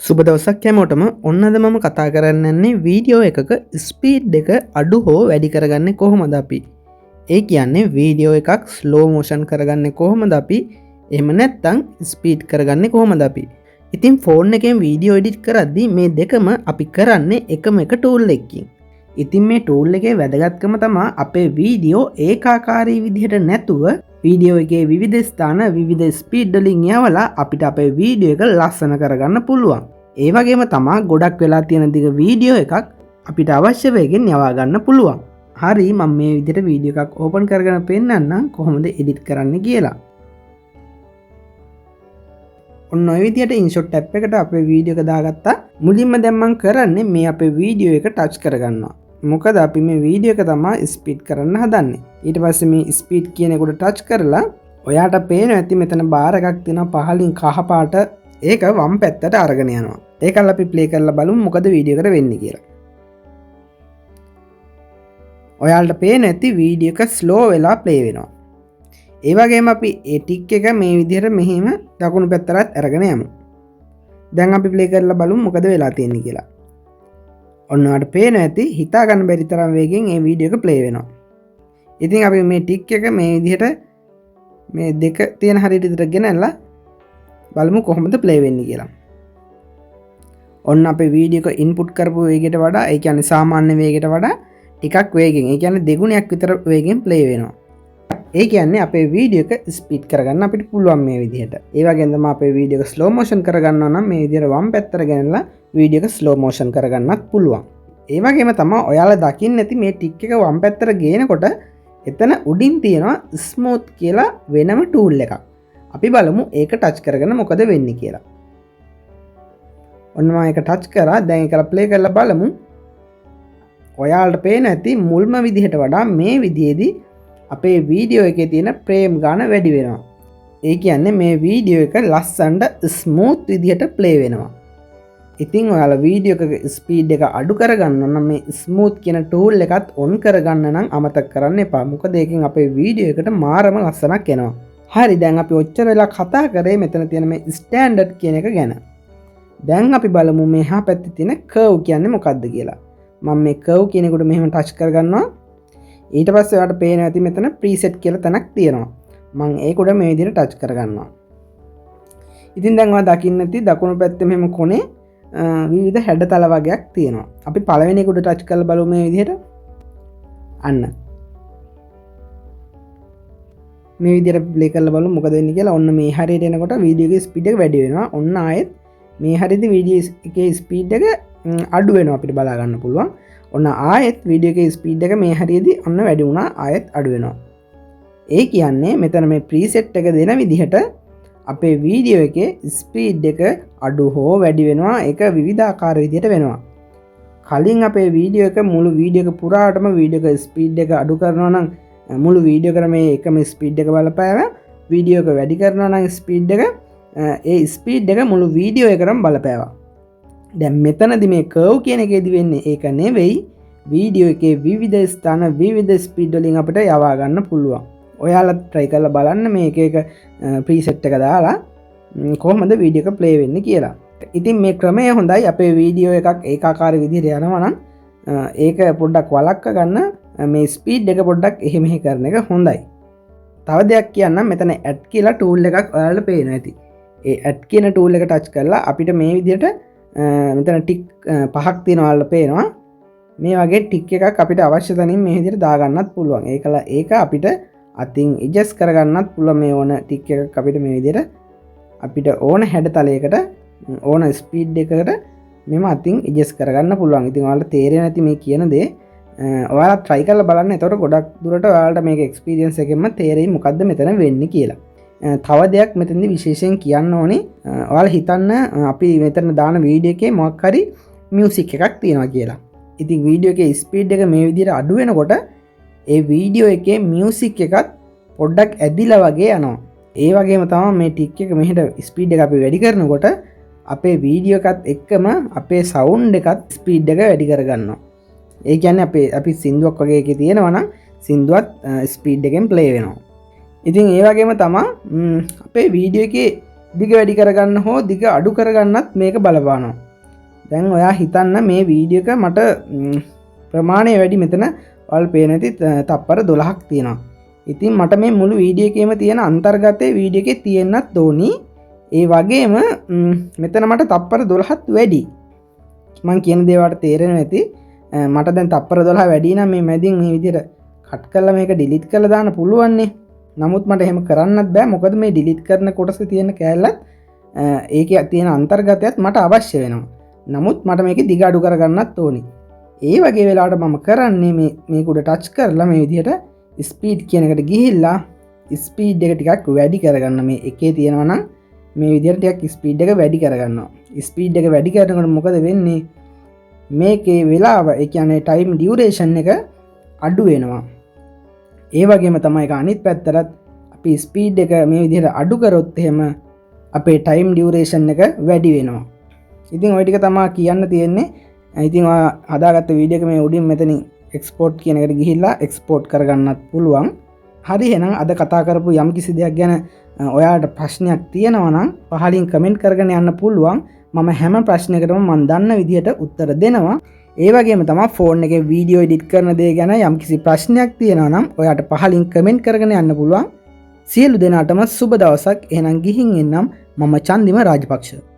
සුබ දවසක් හැමෝටම. ඔන්න අද මම කතා කරන්න යන්නේ වීඩියෝ එකක ස්පීඩ් එක අඩු හෝ වැඩි කරගන්න කොහොමද අපි. ඒ කියන්නේ වීඩියෝ එකක් ස්ලෝ මෝෂන් කරගන්න කොහොමද අපි, එහෙම නැත්තං ස්පීඩ් කරගන්න කොහොමද අපි. ඉතින් ෆෝන් එකෙන් වීඩියෝ එඩිට් කරද්දි මේ දෙකම අපි කරන්නේ එකම එක ටූල් එකකින්. ඉතින් මේ ටූල් එකේ වැදගත්කම තමා අපේ වීඩියෝ ඒකාකාරී විදිහට නැතුව වීඩියෝ එකේ විවිධ ස්ථාන විවිධ ස්පීඩ් වලින් යවලා අපිට අපේ වීඩියෝ එක ලස්සන කරගන්න පුළුවන්. ඒ වගේම තමා ගොඩක් වෙලා තියෙන දිග වීඩියෝ එකක් අපිට අවශ්‍ය වේගෙන් යවා ගන්න පුළුවන්. හරි, මම මේ විදිහට වීඩියෝ එකක් ඕපන් කරගෙන පෙන්නන්නම් කොහොමද එඩිට් කරන්න කියලා. ඔන්න ඔය විදිහට ඉන්ෂොට් ටැබ් එකට අපේ වීඩියෝ එක දාගත්තා. මුලින්ම දැන් මම කරන්නේ මේ අපේ වීඩියෝ එක ටච් කරගන්නවා. මොකද අපි මේ වීඩියෝ එක තමයි ස්පීඩ් කරන්න හදන්නේ. ඊට පස්සේ මේ ස්පීඩ් කියන එකට ටච් කරලා ඔයාට පේනවා ඇති මෙතන බාර් එකක් තියෙනවා පහලින් කහ පාට. ඒක වම් පැත්තට අරගෙන යනවා. ඒකල් අපි ප්ලේ කරලා බලමු මොකද වීඩියෝ එකට වෙන්නේ කියලා. ඔයාලට පේන ඇති වීඩියෝ එක ස්ලෝ වෙලා ප්ලේ වෙනවා. ඒ වගේම අපි ඒ ටික් එක මේ විදිහට මෙහෙම දකුණු පැත්තට අරගෙන යමු. දැන් අපි ප්ලේ කරලා බලමු මොකද වෙලා තියෙන්නේ කියලා. ඔන්න ඔයාලට පේන ඇති හිතා ගන්න බැරි තරම් වේගෙන් මේ වීඩියෝ එක ප්ලේ වෙනවා. ඉතින් අපි මේ ටික් එක මේ විදිහට මේ දෙක තියෙන හරියට විතර ගෙනල්ලා බලමු කොහොමද ප්ලේ වෙන්නේ කියලා. ඔන්න අපේ වීඩියෝ එක ඉන්පුට් කරපු වේගයට වඩා, ඒ කියන්නේ සාමාන්‍ය වේගයට වඩා ටිකක් වේගෙන්, ඒ කියන්නේ දෙගුණයක් විතර වේගෙන් ප්ලේ වෙනවා. ඒ කියන්නේ අපේ වීඩියෝ එක ස්පීඩ් කරගන්න අපිට පුළුවන් මේ විදිහට. ඒ වගේම තමයි අපේ වීඩියෝ එක ස්ලෝ මෝෂන් කරගන්නවා නම් මේ විදිහට වම් පැත්තට ගෙනල්ලා වීඩියෝ එක ස්ලෝ මෝෂන් කරගන්නත් පුළුවන්. ඒ වගේම තමයි ඔයාලා දකින්න ඇති මේ ටික් එක වම් පැත්තට ගේනකොට එතන උඩින් තියෙනවා ස්මූත් කියලා වෙනම ටූල් එකක්. අපි බලමු ඒක ටච් කරගෙන මොකද වෙන්නේ කියලා. ඔන්න මම ඒක ටච් කරා. දැන් ඒක ප්ලේ කරලා බලමු. ඔයාලට පේන ඇති මුල්ම විදිහට වඩා මේ විදිහේදී අපේ වීඩියෝ එකේ තියෙන ප්‍රේම් ගාන වැඩි වෙනවා. ඒ කියන්නේ මේ වීඩියෝ එක ලස්සනට ස්මූත් විදිහට ප්ලේ වෙනවා. ඉතින් ඔයාලා වීඩියෝ එක ස්පීඩ් එක අඩු කරගන්න නම් මේ ස්මූත් කියන ටූල් එකත් ඔන් කරගන්න නම් අමතක කරන්න එපා. මොකද ඒකෙන් අපේ වීඩියෝ එකට මාරම ලස්සනක් එනවා. හරි, දැන් අපි ඔච්චර වෙලා කතා කරේ මෙතන තියෙන මේ ස්ටෑන්ඩඩ් කියන එක ගැන. දැන් අපි බලමු මෙහා පැත්තේ තියෙන කර්ව් කියන්නේ මොකක්ද කියලා. මම මේ කර්ව් කියන එකට මෙහෙම ටච් කරගන්නවා. ඊට පස්සේ ඔයාලට පේනවා ඇති මෙතන ප්‍රීසෙට් කියලා තැනක් තියෙනවා. මම ඒක උඩ මේ විදිහට ටච් කරගන්නවා. ඉතින් දැන් ඔයා දකින්න ඇති දකුණු පැත්තේ මෙහෙම කොනේ විවිධ හැඩතල වගේක් තියෙනවා. අපි පළවෙනි එක උඩ ටච් කරලා බලමු මේ විදිහට. අන්න මේ විදිහට ප්ලේ කරලා බලමු මොකද වෙන්නේ කියලා. ඔන්න මේ හරියට එනකොට වීඩියෝ එකේ ස්පීඩ් එක වැඩි වෙනවා. ඔන්න ආයෙත් මේ හරියදී වීඩියෝ එකේ ස්පීඩ් එක අඩු වෙනවා අපිට බලා ගන්න පුළුවන්. ඔන්න ආයෙත් වීඩියෝ එකේ ස්පීඩ් එක මේ හරියදී ඔන්න වැඩි වුණා, ආයෙත් අඩු වෙනවා. ඒ කියන්නේ මෙතන මේ ප්‍රීසෙට් එක දෙන විදිහට අපේ වීඩියෝ එකේ ස්පීඩ් එක අඩු හෝ වැඩි වෙනවා. ඒක විවිධාකාර විදිහට වෙනවා. කලින් අපේ වීඩියෝ එක මුළු වීඩියෝ එක පුරාටම වීඩියෝ එක ස්පීඩ් එක අඩු කරනවා නම් මුළු වීඩියෝ එකම මේ එකම ස්පීඩ් එක බලපෑවා. වීඩියෝ එක වැඩි කරනවා නම් ස්පීඩ් එක ඒ ස්පීඩ් එක මුළු වීඩියෝ එකටම බලපෑවා. දැන් මෙතනදි මේ කර්ව් කියන එකේදී වෙන්නේ ඒක නෙවෙයි. වීඩියෝ එකේ විවිධ ස්ථාන විවිධ ස්පීඩ් වලින් අපිට යවා ගන්න පුළුවන්. ඔයාලා try කරලා බලන්න මේ එක එක ප්‍රීසෙට් එක දාලා කොහොමද වීඩියෝ එක ප්ලේ වෙන්නේ කියලා. ඉතින් මේ ක්‍රමය හොඳයි. අපේ වීඩියෝ එකක් ඒකාකාර විදිහට යනවා නම් ඒක පොඩ්ඩක් වළක්ව ගන්න මේ ස්පීඩ් එක පොඩ්ඩක් එහෙ මෙහෙ කරන එක හොඳයි. තව දෙයක් කියන්නම්. මෙතන ඇඩ් කියලා ටූල් එකක් ඔයාලට පේනවා ඇති. ඒ ඇඩ් කියන ටූල් එක ටච් කරලා අපිට මේ විදිහට මෙතන ටික් පහක් තියෙනවා ඔයාලට පේනවා. මේ වගේ ටික් එකක් අපිට අවශ්‍ය තැනින් මේ විදිහට දාගන්නත් පුළුවන්. ඒක අපිට අතින් ඇඩ්ජස්ට් කරගන්නත් පුළුවන්. මේ ඕන ටික් එකක් අපිට මේ විදිහට අපිට ඕන හැඩතලයකට ඕන ස්පීඩ් එකකට මෙම අතින් ඇඩ්ජස්ට් කරගන්න පුළුවන්. ඉතින් ඔයාලට තේරෙන්නේ නැති මේ කියන දේ ඔයාලා try කරලා බලන්න. එතකොට ගොඩක් දුරට ඔයාලට මේක එක්ස්පීරියන්ස් එකෙන්ම තේරෙයි මොකද්ද මෙතන වෙන්නේ කියලා. තව දෙයක් මෙතනදී විශේෂයෙන් කියන්න ඕනේ. ඔයාලා හිතන්න අපි මෙතන දාන වීඩියෝ එකේ මොකක් හරි මියුසික් එකක් තියෙනවා කියලා. ඉතින් වීඩියෝ එකේ ස්පීඩ් එක මේ විදිහට අඩු වෙනකොට ඒ වීඩියෝ එකේ මියුසික් එකත් පොඩ්ඩක් ඇදිලා වගේ යනවා. ඒ වගේම තමයි මේ ටික් එක මෙහෙට ස්පීඩ් එක අපි වැඩි කරනකොට අපේ වීඩියෝ එකත් එක්කම අපේ සවුන්ඩ් එකත් ස්පීඩ් එක වැඩි කරගන්නවා. ඒ කියන්නේ අපි සින්දුවක් වගේ එකේ තියෙනවා නම් සින්දුවත් ස්පීඩ් එකෙන් ප්ලේ වෙනවා. ඉතින් ඒ වගේම තමයි අපේ වීඩියෝ එකේ දිග වැඩි කරගන්න හෝ දිග අඩු කරගන්නත් මේක බලපානවා. දැන් ඔයා හිතන්න මේ වීඩියෝ එක මට ප්‍රමාණය වැඩි මෙතන ඔයාලට පේන ඇති තප්පර 12ක් තියෙනවා. ඉතින් මට මේ මුළු වීඩියෝ එකේම තියෙන අන්තර්ගතයේ වීඩියෝ එකේ තියෙන්නත් ඕනි. ඒ වගේම මෙතන මට තප්පර 12ත් වැඩි. මම කියන දේ වලට තේරෙනවා ඇති. මට දැන් තප්පර 12 වැඩි නම් මේ මැදින් මේ විදිහට කට් කරලා මේක ඩිලීට් කරලා දාන්න පුළුවන් නේ. නමුත් මට එහෙම කරන්නත් බෑ. මොකද මේ ඩිලීට් කරන කොටසේ තියෙන කෑල්ලත් ඒකේ තියෙන අන්තර්ගතයත් මට අවශ්‍ය වෙනවා. නමුත් මට මේක දිග අඩු කරගන්නත් ඕනි. ඒ වගේ වෙලාවට මම කරන්නේ මේක උඩ ටච් කරලා මේ විදිහට ස්පීඩ් කියන එකට ගිහිල්ලා ස්පීඩ් එක ටිකක් වැඩි කරගන්න. මේ එකේ තියෙනවා නම් මේ විදිහට ටිකක් ස්පීඩ් එක වැඩි කරගන්නවා. ස්පීඩ් එක වැඩි කරනකොට මොකද වෙන්නේ? මේකේ වෙලාව ඒ කියන්නේ ටයිම් ඩියුරේෂන් එක අඩු වෙනවා. ඒ වගේම තමයි ඒක අනිත් පැත්තට අපි ස්පීඩ් එක මේ විදිහට අඩු කරොත් එහෙම අපේ ටයිම් ඩියුරේෂන් එක වැඩි වෙනවා. ඉතින් ওই ටික තමයි කියන්න තියෙන්නේ. ඉතින් ඔයා හදාගත්ත වීඩියෝ එක මේ උඩින් මෙතනින් එක්ස්පෝර්ට් කියන එකට ගිහිල්ලා එක්ස්පෝර්ට් කරගන්නත් පුළුවන්. හරි එහෙනම් අද කතා කරපු යම් කිසි දෙයක් ගැන ඔයාලට ප්‍රශ්නයක් තියෙනවා නම් පහලින් කමෙන්ට් කරගෙන යන්න පුළුවන්. මම හැම ප්‍රශ්නයකටම මම දන්න විදිහට උත්තර දෙනවා. ඒ වගේම තමයි ෆෝන් එකේ වීඩියෝ එඩිට් කරන දේ ගැන යම් කිසි ප්‍රශ්නයක් තියෙනවා නම් ඔයාට පහලින් කමෙන්ට් කරගෙන යන්න පුළුවන්. සියලු දෙනාටම සුබ දවසක්. එහෙනම් ගිහින් එන්නම්. මම චන්දිම රාජපක්ෂ.